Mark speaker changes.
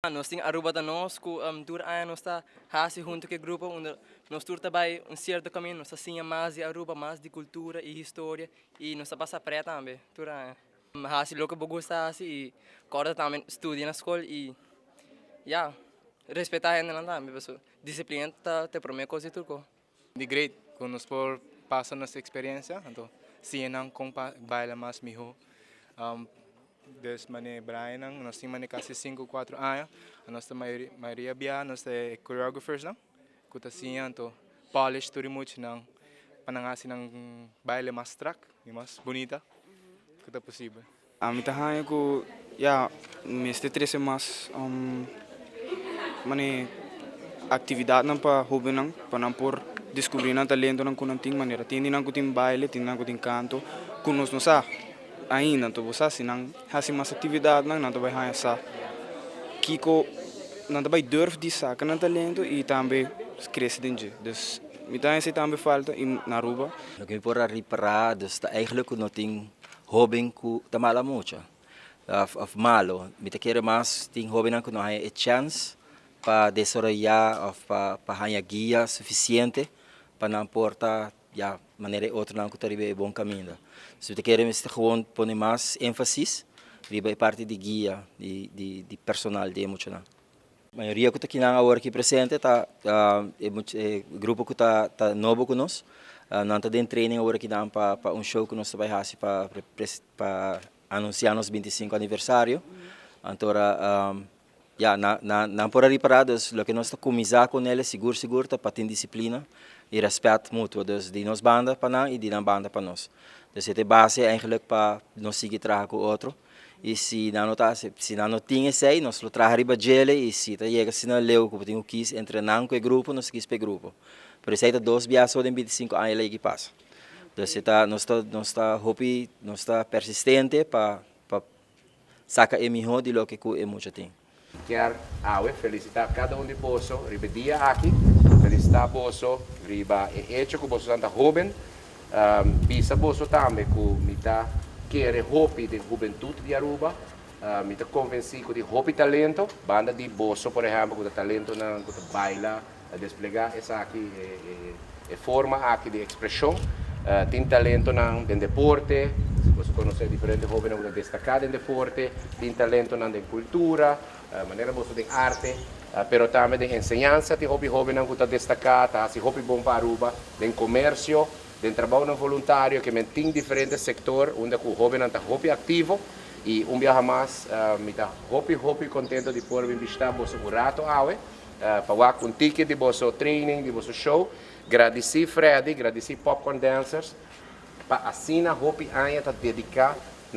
Speaker 1: Nós temos Aruba da nós, que dur anos está assim junto com o grupo, onde nós tur também certo caminho, nós assim mais de Aruba, mais de cultura e história e nós passa pré também, tur assim logo bogo está assim e corda também estudia na escola e ja, respeitar a gente também, pessoal, disciplina te promete coisa turco.
Speaker 2: De great, quando nós por passa nossa experiência, então sim não com baila mais miho. Des mane Brian nós temos quase 5, 4 anos, nós temos maioria bia, nós temos choreographers não, kuta sim então polish tudo muito não, panangasi ng baile mais track, mais bonita, kuta possível.
Speaker 3: A mim também que já me estresse mais mane atividade não para hobby não para não por descobrir não talento não com não tem maneira tem não com tem baile tem não com tem canto com nós não sabe ainda então você assim não faz mais atividade não vai ganhar essa Kiko não vai durf de sacar não talento e também cresce dentro dus me também falta na Aruba.
Speaker 4: O que me por reparar dus eigenlijk não tem hobby que tá mal muito of malo me te quero mais tem hobby não que não há chance para desarrollar of para ganhar guia suficiente para não portar ja maneira outra não que teribe bom caminho. Se te queremos gewoon pôr mais ênfase riba parte de guia de personal de emocional. A maioria que está aqui agora aqui presente tá o grupo que tá novo conosco. Não está dentro training agora que dá para show que nós vai fazer para anunciar nosso 25 aniversário. Então ja não por aí parados, o que nós está começar com ele seguro tá para ter disciplina e respeito mútuo dus de nos banda para nós e de na banda para nós. Dus het base eigenlijk para nós seguir trabalhando com o outro. E se não tinha sei, nós lo trabalhamos riba gele e se tá chega se não leu que tenho quis entrenando com o grupo, nós quis para grupo. Por isso aí tá 2 viagens de 25 anos aí que passa. Dus nós está persistente para sacar o melhor de lo que é muito tem.
Speaker 5: Quero felicitar cada de vocês, riba dia aqui, felicitar vocês, riba hecho que vocês são jovem, bisa vocês também que me tá querer hobby de juventude de Aruba, me tá convencido de hobby talento, banda de vocês, por exemplo, que talento na que baila, desplegar essa aqui forma aqui de expressão, tem talento na deporte, você conhece diferentes hobbies que destacar em deporte, tem talento na cultura, maneira você tem arte, pero também de enseñanza, tem hobby não que destacar, tá assim hobby bom para Aruba, tem comércio, tem trabalho voluntário que tem diferentes setores, onde o hobby não está hobby ativo e dia mais me está hobby contente de poder visitar você um rato para com ticket de você training, de você show, agradecer Freddy, agradecer Popcorn Dancers, para assim a hobby ainda dedicar